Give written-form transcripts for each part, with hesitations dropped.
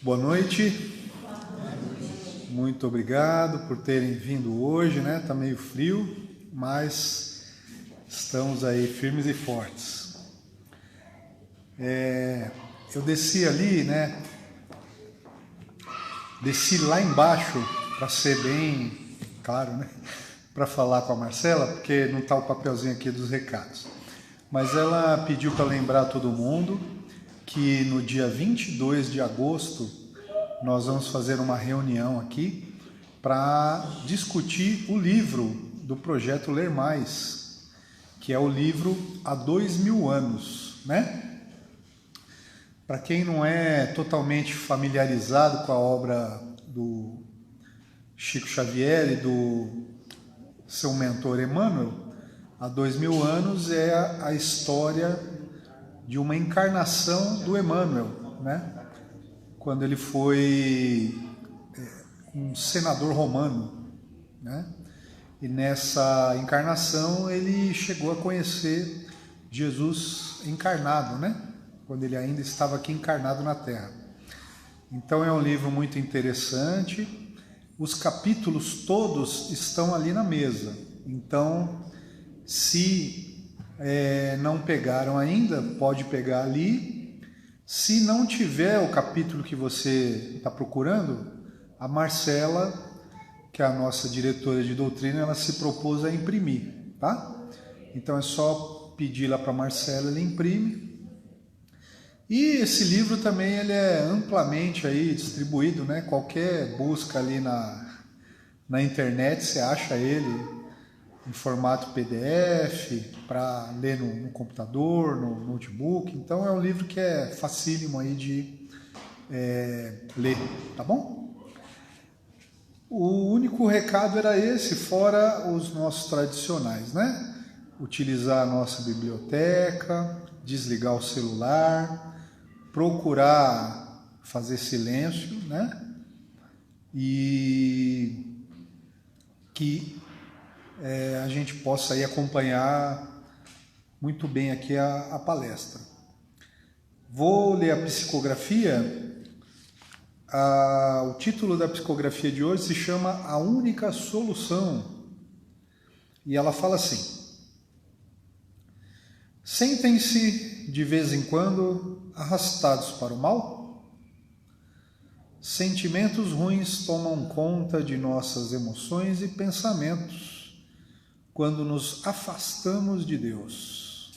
Boa noite. Muito obrigado por terem vindo hoje, né? Tá meio frio, mas estamos aí firmes e fortes. Eu desci ali, né? Desci lá embaixo para ser bem claro, né? Para falar com a Marcela, porque não tá o papelzinho aqui dos recados. Mas ela pediu para lembrar todo mundo que no dia 22 de agosto nós vamos fazer uma reunião aqui para discutir o livro do projeto Ler Mais, que é o livro Há 2000 anos, né? Para quem não é totalmente familiarizado com a obra do Chico Xavier e do seu mentor Emmanuel, Há 2000 anos é a história de uma encarnação do Emmanuel, né? Quando ele foi um senador romano, né? E nessa encarnação ele chegou a conhecer Jesus encarnado, né? Quando ele ainda estava aqui encarnado na Terra. Então é um livro muito interessante. Os capítulos todos estão ali na mesa. Então, se não pegaram ainda, pode pegar ali. Se não tiver o capítulo que você está procurando, a Marcela, que é a nossa diretora de doutrina, ela se propôs a imprimir, tá? Então é só pedir lá para a Marcela, ela imprime. E esse livro também ele é amplamente aí distribuído, né? Qualquer busca ali na internet você acha ele em formato PDF, para ler no computador, no notebook. Então é um livro que é facílimo aí de ler, tá bom? O único recado era esse, fora os nossos tradicionais, né? Utilizar a nossa biblioteca, desligar o celular, procurar fazer silêncio, né? E que a gente possa aí acompanhar muito bem aqui a palestra. Vou ler a psicografia. O título da psicografia de hoje se chama A Única Solução. E ela fala assim: sentem-se de vez em quando arrastados para o mal? Sentimentos ruins tomam conta de nossas emoções e pensamentos quando nos afastamos de Deus.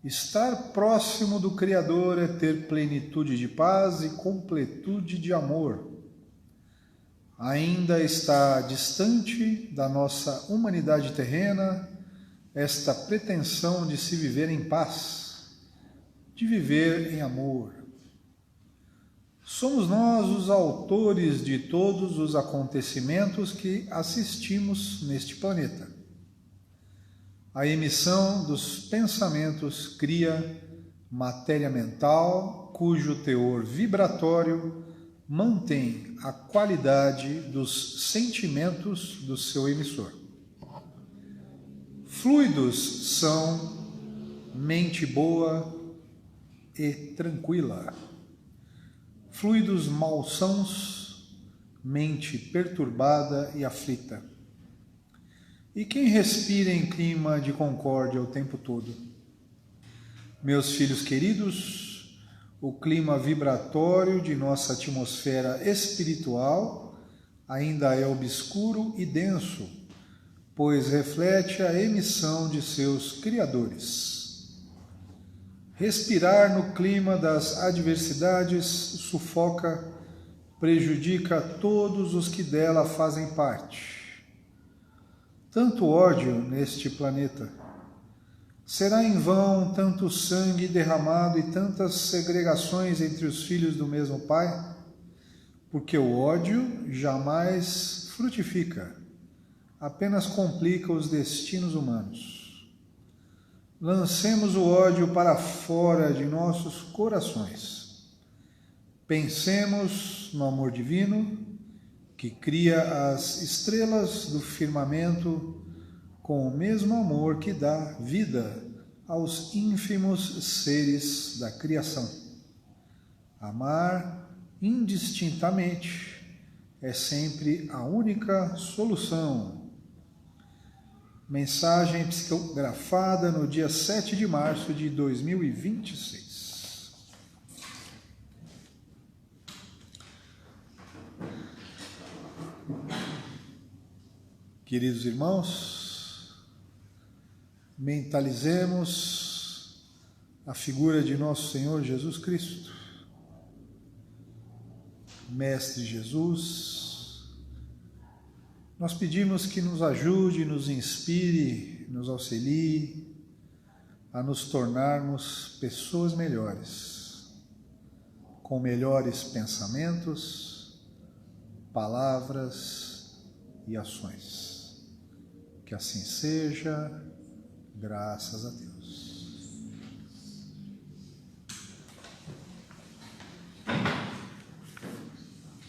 Estar próximo do Criador é ter plenitude de paz e completude de amor. Ainda está distante da nossa humanidade terrena esta pretensão de se viver em paz, de viver em amor. Somos nós os autores de todos os acontecimentos que assistimos neste planeta. A emissão dos pensamentos cria matéria mental, cujo teor vibratório mantém a qualidade dos sentimentos do seu emissor. Fluidos são mente boa e tranquila. Fluidos malsãos, mente perturbada e aflita. E quem respira em clima de concórdia o tempo todo? Meus filhos queridos, o clima vibratório de nossa atmosfera espiritual ainda é obscuro e denso, pois reflete a emissão de seus criadores. Respirar no clima das adversidades sufoca, prejudica todos os que dela fazem parte. Tanto ódio neste planeta. Será em vão tanto sangue derramado e tantas segregações entre os filhos do mesmo Pai? Porque o ódio jamais frutifica, apenas complica os destinos humanos. Lancemos o ódio para fora de nossos corações. Pensemos no amor divino que cria as estrelas do firmamento com o mesmo amor que dá vida aos ínfimos seres da criação. Amar indistintamente é sempre a única solução. Mensagem psicografada no dia 7 de março de 2026. Queridos irmãos, mentalizemos a figura de nosso Senhor Jesus Cristo. Mestre Jesus, nós pedimos que nos ajude, nos inspire, nos auxilie a nos tornarmos pessoas melhores, com melhores pensamentos, palavras e ações. Que assim seja, graças a Deus.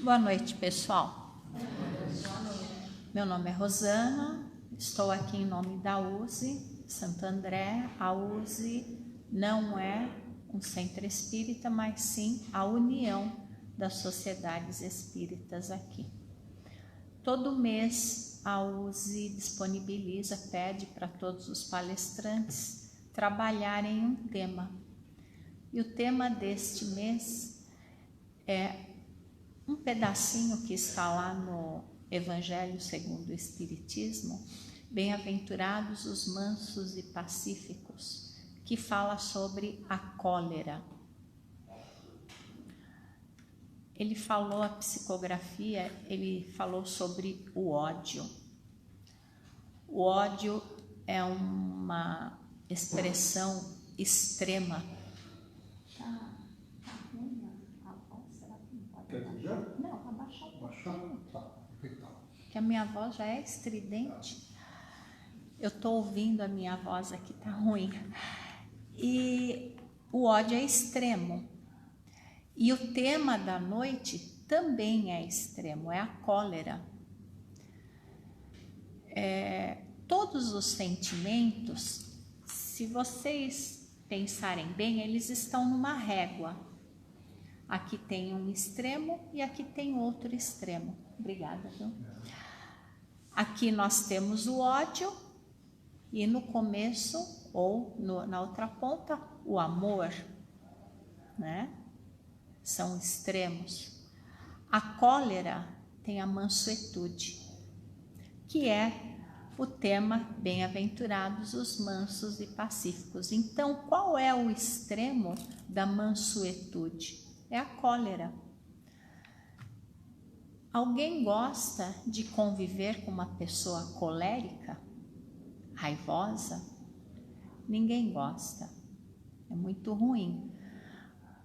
Boa noite, pessoal. Meu nome é Rosana, estou aqui em nome da USE Santo André. A USE não é um centro espírita, mas sim a união das sociedades espíritas aqui. Todo mês a USE disponibiliza, pede para todos os palestrantes trabalharem um tema. E o tema deste mês é um pedacinho que está lá no Evangelho segundo o Espiritismo, Bem-aventurados os mansos e pacíficos, que fala sobre a cólera. Ele falou a psicografia, ele falou sobre o ódio. O ódio é uma expressão extrema. Não, abaixar um pouquinho. Que a minha voz já é estridente. Eu estou ouvindo a minha voz aqui, tá ruim. E o ódio é extremo. E o tema da noite também é extremo, é a cólera. Todos os sentimentos, se vocês pensarem bem, eles estão numa régua. Aqui tem um extremo e aqui tem outro extremo. Obrigada, viu? Aqui nós temos o ódio e no começo, ou na outra ponta, o amor, né? São extremos. A cólera tem a mansuetude, que é o tema Bem-aventurados os mansos e pacíficos. Então, qual é o extremo da mansuetude? É a cólera. Alguém gosta de conviver com uma pessoa colérica, raivosa? Ninguém gosta. É muito ruim.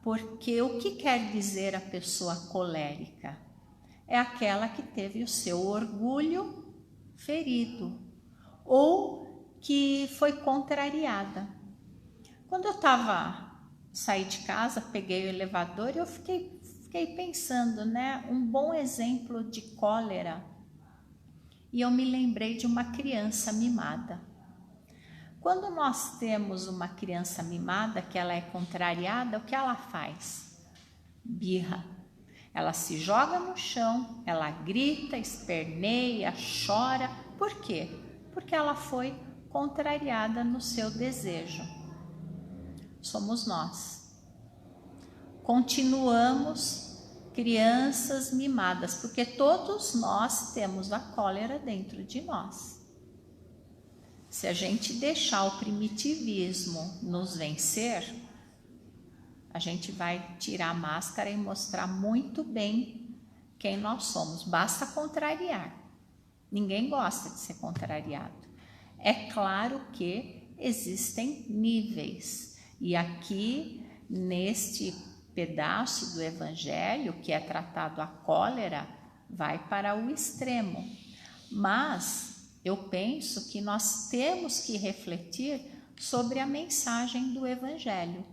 Porque o que quer dizer a pessoa colérica? É aquela que teve o seu orgulho ferido ou que foi contrariada. Quando eu saí de casa, peguei o elevador e eu fiquei pensando, né? Um bom exemplo de cólera. E eu me lembrei de uma criança mimada. Quando nós temos uma criança mimada, que ela é contrariada, o que ela faz? Birra. Ela se joga no chão, ela grita, esperneia, chora. Por quê? Porque ela foi contrariada no seu desejo. Somos nós. Continuamos crianças mimadas, porque todos nós temos a cólera dentro de nós. Se a gente deixar o primitivismo nos vencer, a gente vai tirar a máscara e mostrar muito bem quem nós somos. Basta contrariar. Ninguém gosta de ser contrariado. É claro que existem níveis. E aqui, neste pedaço do Evangelho, que é tratado a cólera, vai para o extremo. Mas eu penso que nós temos que refletir sobre a mensagem do Evangelho,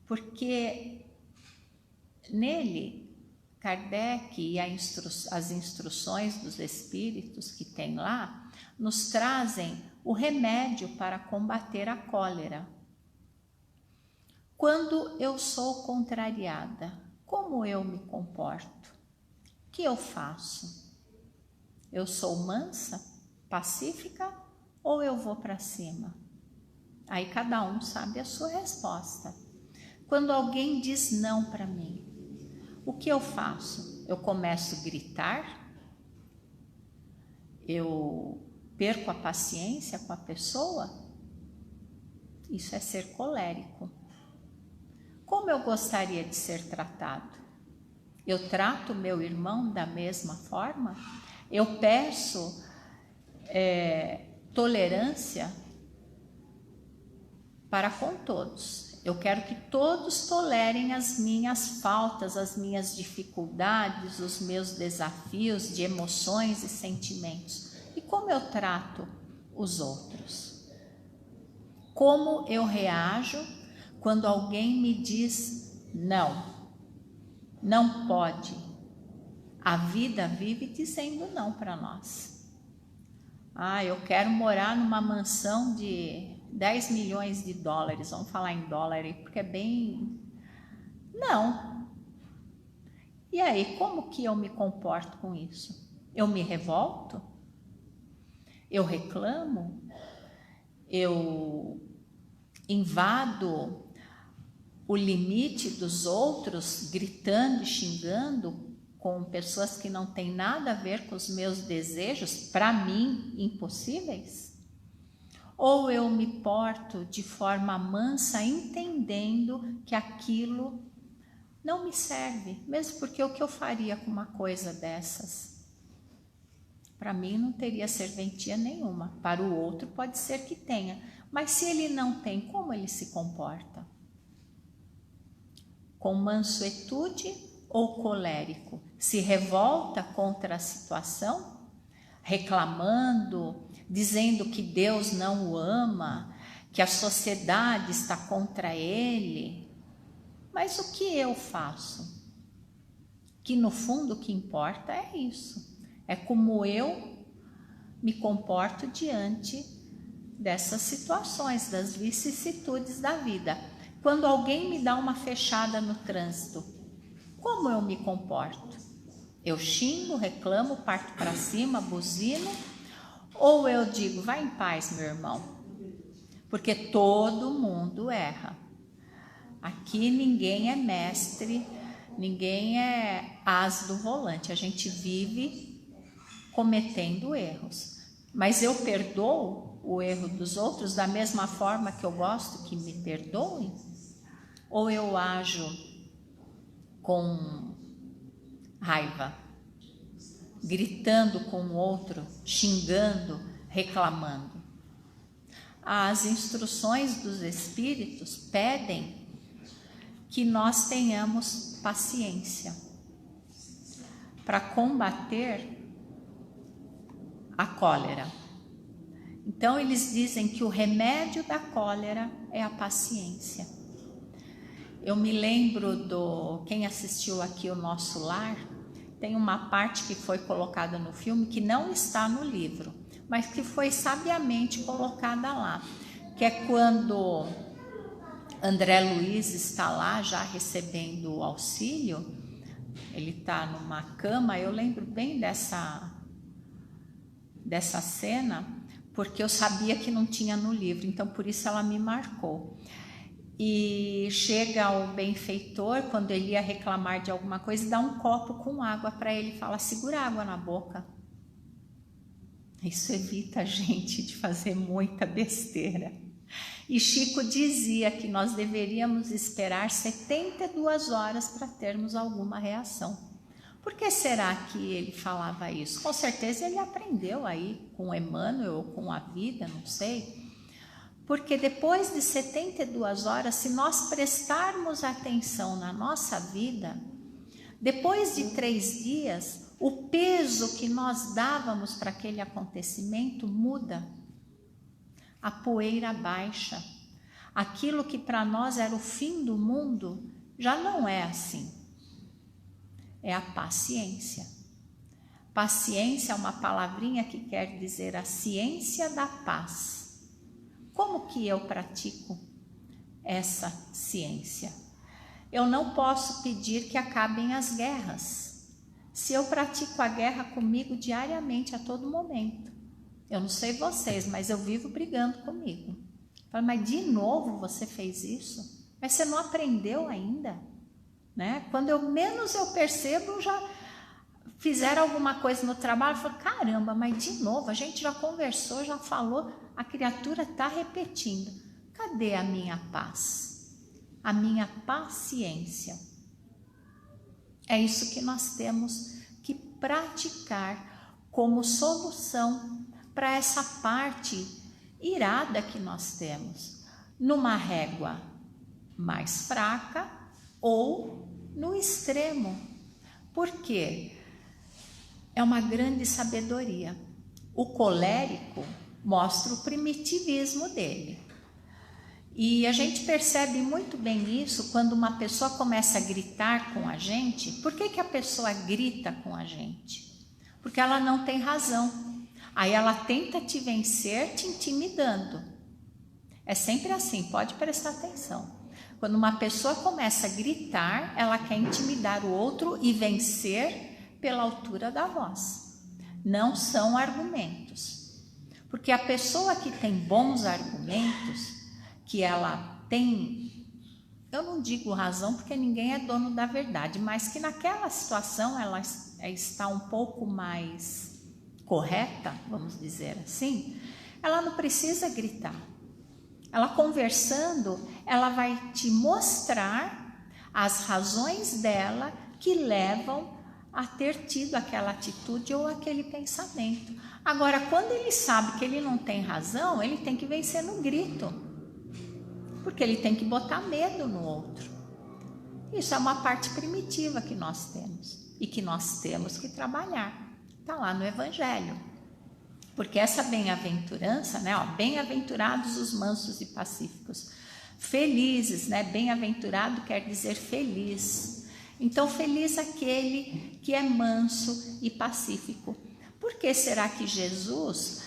porque nele, Kardec e as instruções dos Espíritos que tem lá, nos trazem o remédio para combater a cólera. Quando eu sou contrariada, como eu me comporto? O que eu faço? Eu sou mansa, pacífica ou eu vou para cima? Aí cada um sabe a sua resposta. Quando alguém diz não para mim, o que eu faço? Eu começo a gritar? Eu perco a paciência com a pessoa? Isso é ser colérico. Como eu gostaria de ser tratado? Eu trato meu irmão da mesma forma? Eu peço tolerância para com todos. Eu quero que todos tolerem as minhas faltas, as minhas dificuldades, os meus desafios de emoções e sentimentos. E como eu trato os outros? Como eu reajo quando alguém me diz não? Não pode. A vida vive dizendo não para nós. Eu quero morar numa mansão de 10 milhões de dólares, vamos falar em dólar aí, porque é bem... Não. E aí, como que eu me comporto com isso? Eu me revolto? Eu reclamo? Eu invado o limite dos outros, gritando e xingando com pessoas que não têm nada a ver com os meus desejos, para mim, impossíveis? Ou eu me porto de forma mansa, entendendo que aquilo não me serve, mesmo porque o que eu faria com uma coisa dessas? Para mim não teria serventia nenhuma, para o outro pode ser que tenha, mas se ele não tem, como ele se comporta? Com mansuetude ou colérico? Se revolta contra a situação, reclamando, dizendo que Deus não o ama, que a sociedade está contra ele. Mas o que eu faço? Que no fundo o que importa é isso. É como eu me comporto diante dessas situações, das vicissitudes da vida. Quando alguém me dá uma fechada no trânsito, como eu me comporto? Eu xingo, reclamo, parto para cima, buzino? Ou eu digo, vai em paz, meu irmão? Porque todo mundo erra. Aqui ninguém é mestre, ninguém é as do volante. A gente vive cometendo erros. Mas eu perdoo o erro dos outros da mesma forma que eu gosto que me perdoem? Ou eu ajo com raiva, gritando com o outro, xingando, reclamando? As instruções dos Espíritos pedem que nós tenhamos paciência para combater a cólera. Então eles dizem que o remédio da cólera é a paciência. Eu me lembro quem assistiu aqui o Nosso Lar, tem uma parte que foi colocada no filme que não está no livro, mas que foi sabiamente colocada lá, que é quando André Luiz está lá já recebendo o auxílio, ele está numa cama. Eu lembro bem dessa cena, porque eu sabia que não tinha no livro, então por isso ela me marcou. E chega o benfeitor, quando ele ia reclamar de alguma coisa, dá um copo com água para ele e fala, segura a água na boca. Isso evita a gente de fazer muita besteira. E Chico dizia que nós deveríamos esperar 72 horas para termos alguma reação. Por que será que ele falava isso? Com certeza ele aprendeu aí com Emmanuel ou com a vida, não sei. Porque depois de 72 horas, se nós prestarmos atenção na nossa vida, depois de 3 dias, o peso que nós dávamos para aquele acontecimento muda. A poeira baixa. Aquilo que para nós era o fim do mundo, já não é assim. É a paciência. Paciência é uma palavrinha que quer dizer a ciência da paz. Como que eu pratico essa ciência? Eu não posso pedir que acabem as guerras, se eu pratico a guerra comigo diariamente, a todo momento. Eu não sei vocês, mas eu vivo brigando comigo. Falo, mas de novo você fez isso? Mas você não aprendeu ainda? Né? Quando menos eu percebo, já fizeram alguma coisa no trabalho, eu falo, caramba, mas de novo, a gente já conversou, já falou, a criatura está repetindo. Cadê a minha paz? A minha paciência? É isso que nós temos que praticar como solução para essa parte irada que nós temos, numa régua mais fraca ou no extremo. Por quê? É uma grande sabedoria. O colérico mostra o primitivismo dele. E a gente percebe muito bem isso quando uma pessoa começa a gritar com a gente. Por que a pessoa grita com a gente? Porque ela não tem razão. Aí ela tenta te vencer te intimidando. É sempre assim, pode prestar atenção. Quando uma pessoa começa a gritar, ela quer intimidar o outro e vencer pela altura da voz. Não são argumentos. Porque a pessoa que tem bons argumentos, que ela tem, eu não digo razão porque ninguém é dono da verdade, mas que naquela situação ela está um pouco mais correta, vamos dizer assim, ela não precisa gritar. Ela conversando, ela vai te mostrar as razões dela que levam a ter tido aquela atitude ou aquele pensamento. Agora, quando ele sabe que ele não tem razão, ele tem que vencer no grito, porque ele tem que botar medo no outro. Isso é uma parte primitiva que nós temos e que nós temos que trabalhar. Está lá no Evangelho. Porque essa bem-aventurança, né? Bem-aventurados os mansos e pacíficos. Felizes, né? Bem-aventurado quer dizer feliz. Então, feliz aquele que é manso e pacífico. Por que será que Jesus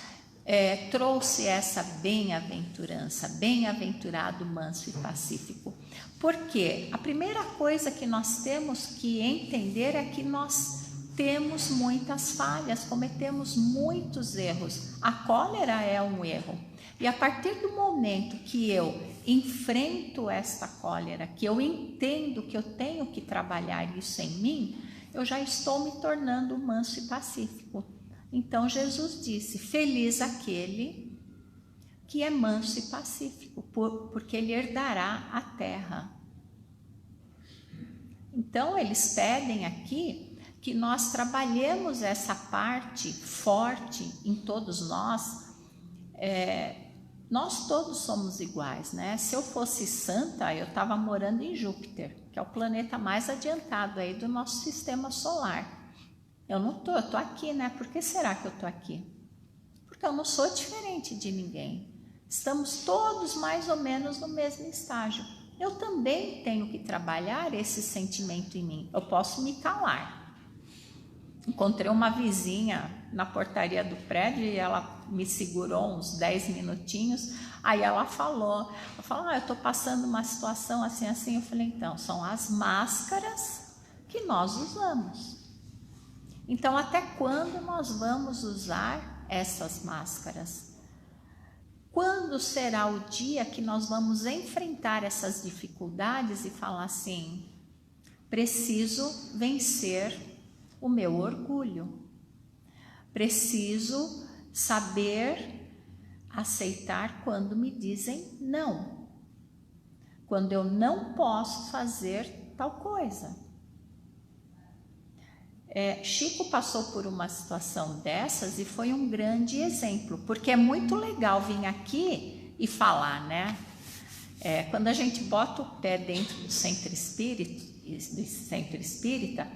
trouxe essa bem-aventurança? Bem-aventurado, manso e pacífico. Porque a primeira coisa que nós temos que entender é que nós temos muitas falhas, cometemos muitos erros. A cólera é um erro. E a partir do momento que eu enfrento esta cólera, que eu entendo que eu tenho que trabalhar isso em mim, eu já estou me tornando manso e pacífico. Então Jesus disse, feliz aquele que é manso e pacífico, porque ele herdará a terra. Então eles pedem aqui que nós trabalhemos essa parte forte em todos nós. Nós todos somos iguais, né? Se eu fosse santa, eu estava morando em Júpiter, que é o planeta mais adiantado aí do nosso sistema solar. Eu não tô, eu tô aqui, né? Por que será que eu tô aqui? Porque eu não sou diferente de ninguém. Estamos todos mais ou menos no mesmo estágio. Eu também tenho que trabalhar esse sentimento em mim. Eu posso me calar. Encontrei uma vizinha na portaria do prédio e ela me segurou uns 10 minutinhos. Aí ela falou, eu estou passando uma situação assim, assim. Eu falei, então, são as máscaras que nós usamos. Então, até quando nós vamos usar essas máscaras? Quando será o dia que nós vamos enfrentar essas dificuldades e falar assim, preciso vencer o meu orgulho, preciso saber aceitar quando me dizem não, quando eu não posso fazer tal coisa. Chico passou por uma situação dessas e foi um grande exemplo, porque é muito legal vir aqui e falar, né? Quando a gente bota o pé dentro do centro espírita,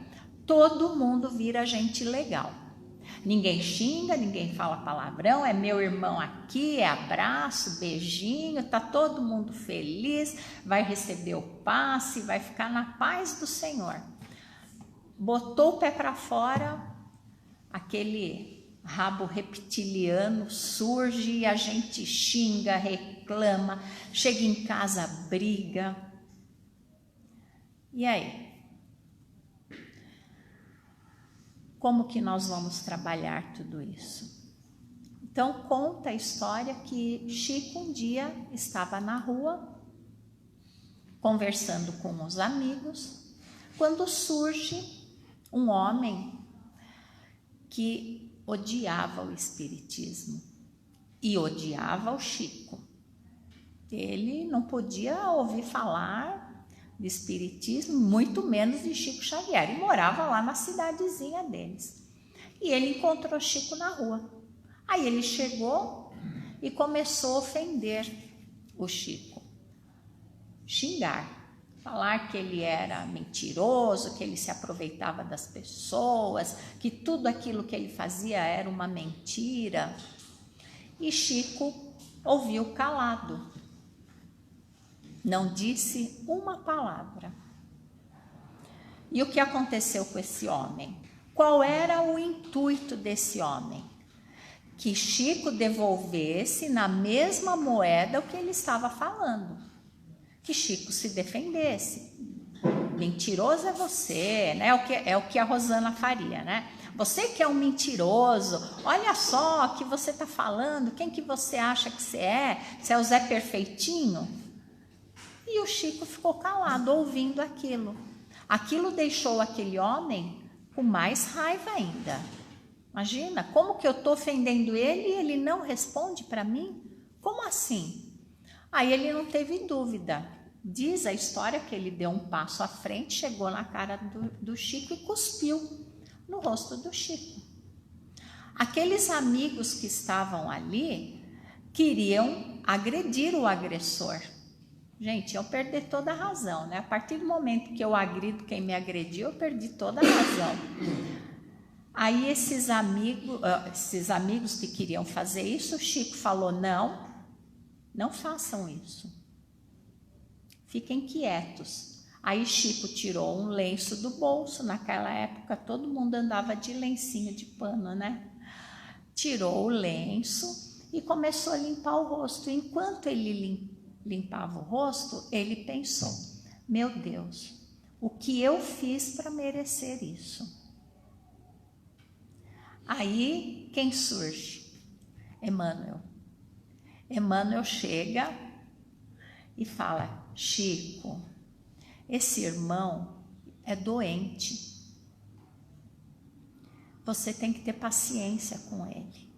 todo mundo vira gente legal. Ninguém xinga, ninguém fala palavrão, é meu irmão aqui, é abraço, beijinho, tá todo mundo feliz, vai receber o passe, vai ficar na paz do Senhor. Botou o pé para fora, aquele rabo reptiliano surge e a gente xinga, reclama, chega em casa, briga. E aí? Como que nós vamos trabalhar tudo isso? Então, conta a história que Chico um dia estava na rua, conversando com os amigos, quando surge um homem que odiava o espiritismo e odiava o Chico. Ele não podia ouvir falar de espiritismo, muito menos de Chico Xavier, e morava lá na cidadezinha deles. E ele encontrou Chico na rua. Aí ele chegou e começou a ofender o Chico, xingar, falar que ele era mentiroso, que ele se aproveitava das pessoas, que tudo aquilo que ele fazia era uma mentira. E Chico ouviu calado, não disse uma palavra. E o que aconteceu com esse homem? Qual era o intuito desse homem? Que Chico devolvesse na mesma moeda o que ele estava falando. Que Chico se defendesse. Mentiroso é você, né? É o que a Rosana faria, né? Você que é um mentiroso, olha só o que você está falando, quem que você acha que você é? Você é o Zé Perfeitinho? E o Chico ficou calado, ouvindo aquilo. Aquilo deixou aquele homem com mais raiva ainda. Imagina, como que eu estou ofendendo ele e ele não responde para mim? Como assim? Aí ele não teve dúvida. Diz a história que ele deu um passo à frente, chegou na cara do Chico e cuspiu no rosto do Chico. Aqueles amigos que estavam ali queriam agredir o agressor. Gente, eu perdi toda a razão, né? A partir do momento que eu agrido quem me agrediu, eu perdi toda a razão. Aí esses amigos que queriam fazer isso, o Chico falou, não façam isso. Fiquem quietos. Aí Chico tirou um lenço do bolso, naquela época todo mundo andava de lencinho de pano, né? Tirou o lenço e começou a limpar o rosto. Enquanto ele limpava o rosto, ele pensou, meu Deus, o que eu fiz para merecer isso? Aí, quem surge? Emmanuel. Emmanuel chega e fala, Chico, esse irmão é doente. Você tem que ter paciência com ele.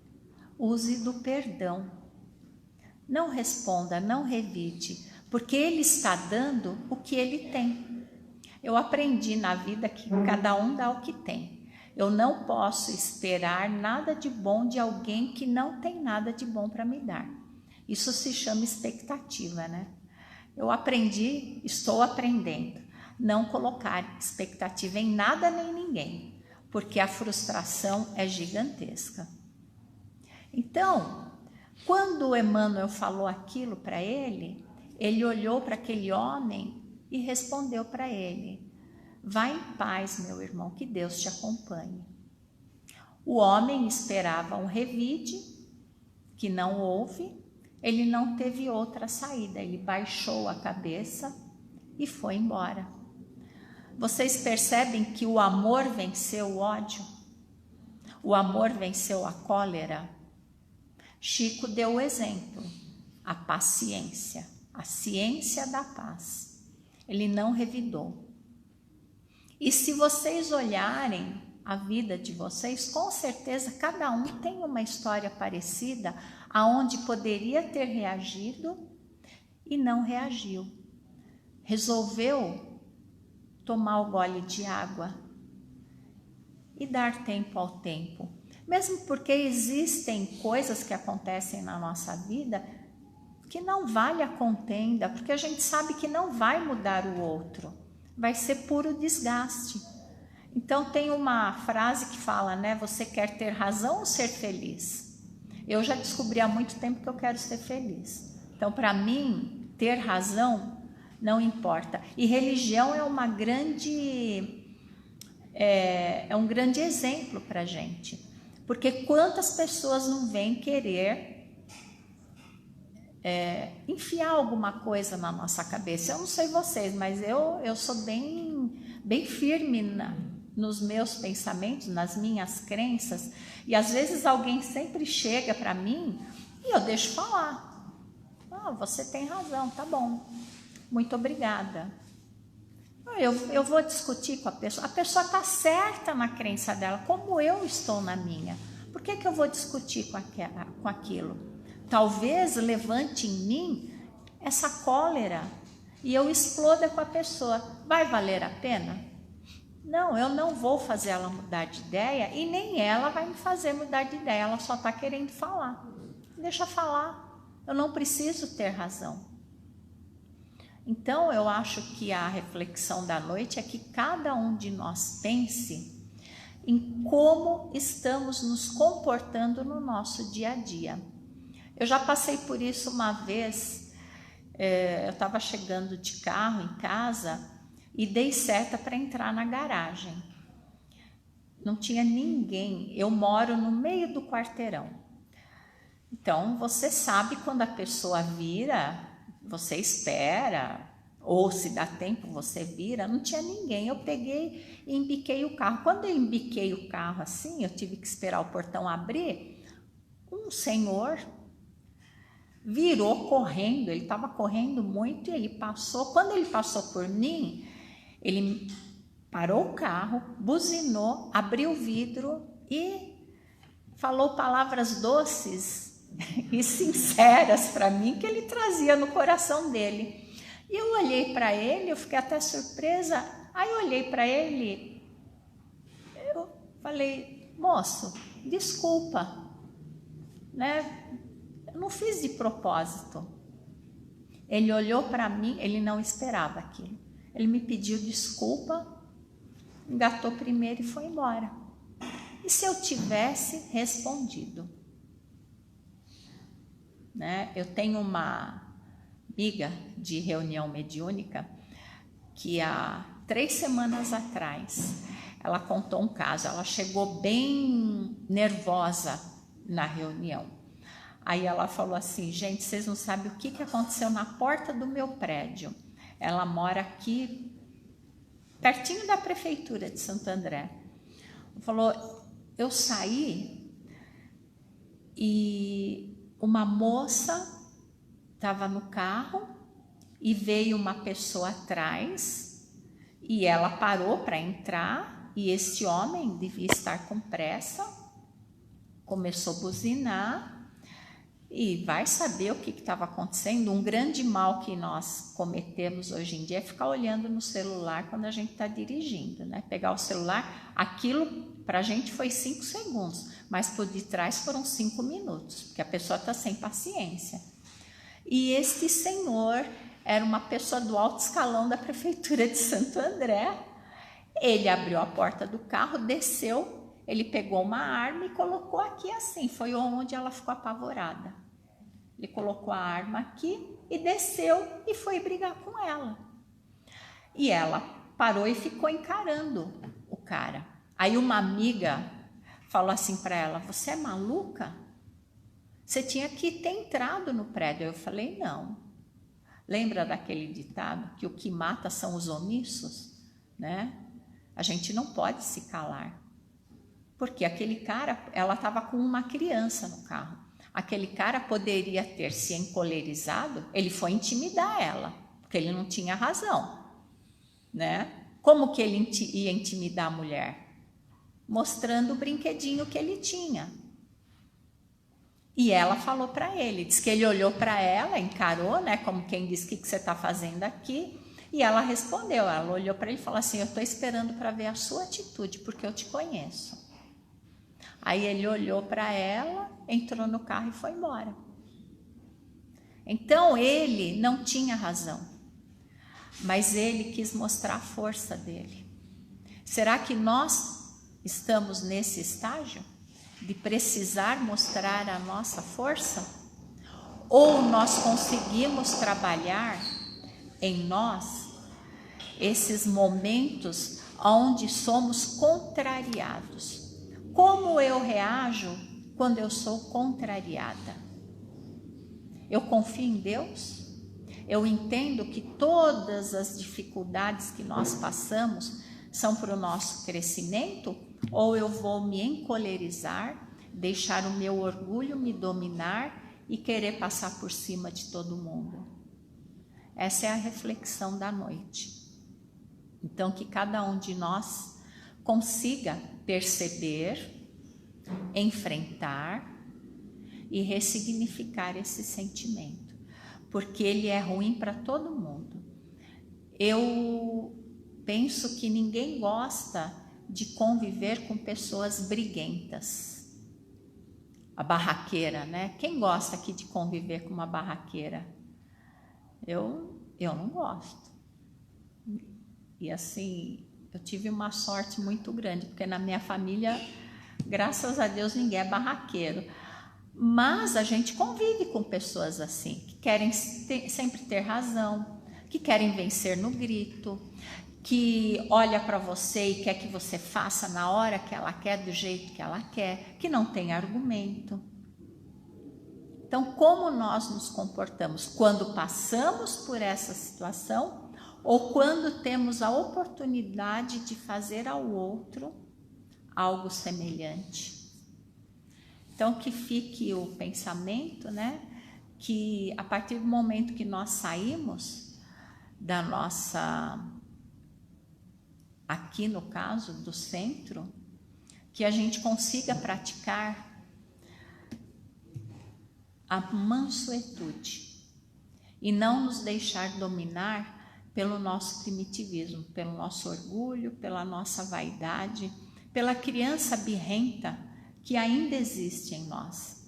Use do perdão. Não responda, não revide, porque ele está dando o que ele tem. Eu aprendi na vida que cada um dá o que tem. Eu não posso esperar nada de bom de alguém que não tem nada de bom para me dar. Isso se chama expectativa, né? Eu aprendi, estou aprendendo, não colocar expectativa em nada nem ninguém, porque a frustração é gigantesca. Então, quando Emmanuel falou aquilo para ele olhou para aquele homem e respondeu para ele, vá em paz, meu irmão, que Deus te acompanhe. O homem esperava um revide, que não houve, ele não teve outra saída, ele baixou a cabeça e foi embora. Vocês percebem que o amor venceu o ódio? O amor venceu a cólera? Chico deu o exemplo, a paciência, a ciência da paz. Ele não revidou. E se vocês olharem a vida de vocês, com certeza cada um tem uma história parecida, aonde poderia ter reagido e não reagiu. Resolveu tomar o gole de água e dar tempo ao tempo. Mesmo porque existem coisas que acontecem na nossa vida que não vale a contenda, porque a gente sabe que não vai mudar o outro, vai ser puro desgaste. Então tem uma frase que fala, né? Você quer ter razão ou ser feliz? Eu já descobri há muito tempo que eu quero ser feliz. Então, para mim, ter razão não importa. E religião é um grande exemplo para a gente. Porque quantas pessoas não vêm querer enfiar alguma coisa na nossa cabeça. Eu não sei vocês, mas eu sou bem firme nos meus pensamentos, nas minhas crenças, e às vezes alguém sempre chega para mim e eu deixo falar. Você tem razão, tá bom, muito obrigada. Eu vou discutir com a pessoa está certa na crença dela, como eu estou na minha. Por que eu vou discutir com aquilo? Talvez levante em mim essa cólera e eu exploda com a pessoa. Vai valer a pena? Não, eu não vou fazer ela mudar de ideia e nem ela vai me fazer mudar de ideia. Ela só está querendo falar. Deixa falar. Eu não preciso ter razão. Então, eu acho que a reflexão da noite é que cada um de nós pense em como estamos nos comportando no nosso dia a dia. Eu já passei por isso uma vez. Eu estava chegando de carro em casa e dei seta para entrar na garagem. Não tinha ninguém. Eu moro no meio do quarteirão. Então, você sabe quando a pessoa vira, você espera, ou se dá tempo, você vira. Não tinha ninguém. Eu peguei e embiquei o carro. Quando eu embiquei o carro assim, eu tive que esperar o portão abrir. Um senhor virou correndo, ele estava correndo muito e ele passou. Quando ele passou por mim, ele parou o carro, buzinou, abriu o vidro e falou palavras doces e sinceras para mim que ele trazia no coração dele. E eu olhei para ele, eu fiquei até surpresa. Aí eu olhei para ele, eu falei: moço, desculpa, né? Eu não fiz de propósito. Ele olhou para mim, ele não esperava aquilo. Ele me pediu desculpa, engatou primeiro e foi embora. E se eu tivesse respondido? Né? Eu tenho uma amiga de reunião mediúnica que há 3 semanas atrás ela contou um caso. Ela chegou bem nervosa na reunião. Aí ela falou assim: gente, vocês não sabem o que aconteceu na porta do meu prédio. Ela mora aqui, pertinho da prefeitura de Santo André. Falou: eu saí e uma moça estava no carro e veio uma pessoa atrás e ela parou para entrar e este homem devia estar com pressa, começou a buzinar. E vai saber o que estava acontecendo. Um grande mal que nós cometemos hoje em dia é ficar olhando no celular quando a gente está dirigindo, né? Pegar o celular, aquilo para a gente foi 5 segundos, mas por detrás foram 5 minutos, porque a pessoa está sem paciência. E este senhor era uma pessoa do alto escalão da prefeitura de Santo André. Ele abriu a porta do carro, desceu. Ele pegou uma arma e colocou aqui assim, foi onde ela ficou apavorada. Ele colocou a arma aqui e desceu e foi brigar com ela. E ela parou e ficou encarando o cara. Aí uma amiga falou assim para ela: você é maluca? Você tinha que ter entrado no prédio. Eu falei: não. Lembra daquele ditado que o que mata são os omissos? Né? A gente não pode se calar. Porque aquele cara, ela estava com uma criança no carro. Aquele cara poderia ter se encolerizado, ele foi intimidar ela, porque ele não tinha razão, né? Como que ele ia intimidar a mulher? Mostrando o brinquedinho que ele tinha. E ela falou para ele, diz que ele olhou para ela, encarou, né? Como quem diz: o que você está fazendo aqui? E ela respondeu, ela olhou para ele e falou assim: eu estou esperando para ver a sua atitude, porque eu te conheço. Aí ele olhou para ela, entrou no carro e foi embora. Então ele não tinha razão, mas ele quis mostrar a força dele. Será que nós estamos nesse estágio de precisar mostrar a nossa força? Ou nós conseguimos trabalhar em nós esses momentos onde somos contrariados? Como eu reajo quando eu sou contrariada? Eu confio em Deus? Eu entendo que todas as dificuldades que nós passamos são para o nosso crescimento? Ou eu vou me encolerizar, deixar o meu orgulho me dominar e querer passar por cima de todo mundo? Essa é a reflexão da noite. Então, que cada um de nós consiga perceber, enfrentar e ressignificar esse sentimento, porque ele é ruim para todo mundo. Eu penso que ninguém gosta de conviver com pessoas briguentas. A barraqueira, né? Quem gosta aqui de conviver com uma barraqueira? Eu não gosto. E assim, eu tive uma sorte muito grande, porque na minha família, graças a Deus, ninguém é barraqueiro. Mas a gente convive com pessoas assim, que querem sempre ter razão, que querem vencer no grito, que olha para você e quer que você faça na hora que ela quer, do jeito que ela quer, que não tem argumento. Então, como nós nos comportamos quando passamos por essa situação ou quando temos a oportunidade de fazer ao outro algo semelhante? Então, que fique o pensamento, né? Que a partir do momento que nós saímos da nossa, aqui no caso do centro, que a gente consiga praticar a mansuetude e não nos deixar dominar pelo nosso primitivismo, pelo nosso orgulho, pela nossa vaidade, pela criança birrenta que ainda existe em nós.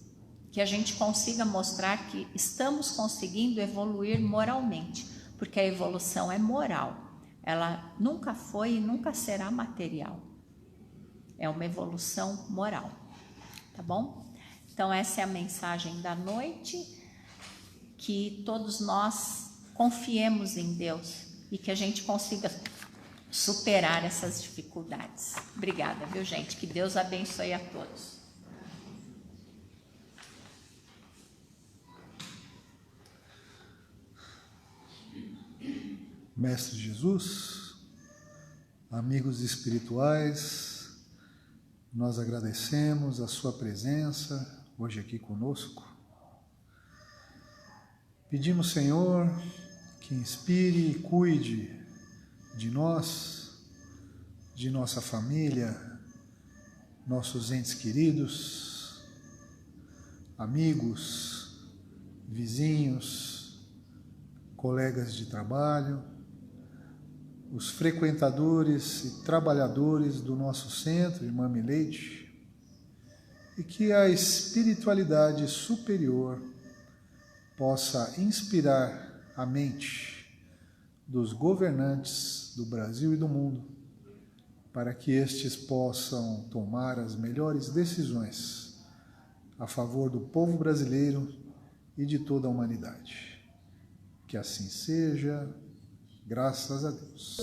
Que a gente consiga mostrar que estamos conseguindo evoluir moralmente, porque a evolução é moral, ela nunca foi e nunca será material, é uma evolução moral, tá bom? Então essa é a mensagem da noite, que todos nós confiemos em Deus e que a gente consiga superar essas dificuldades. Obrigada, viu, gente? Que Deus abençoe a todos. Mestre Jesus, amigos espirituais, nós agradecemos a sua presença hoje aqui conosco. Pedimos, Senhor, que inspire e cuide de nós, de nossa família, nossos entes queridos, amigos, vizinhos, colegas de trabalho, os frequentadores e trabalhadores do nosso centro, Irmã Mileide, e que a espiritualidade superior possa inspirar a mente dos governantes do Brasil e do mundo, para que estes possam tomar as melhores decisões a favor do povo brasileiro e de toda a humanidade. Que assim seja, graças a Deus.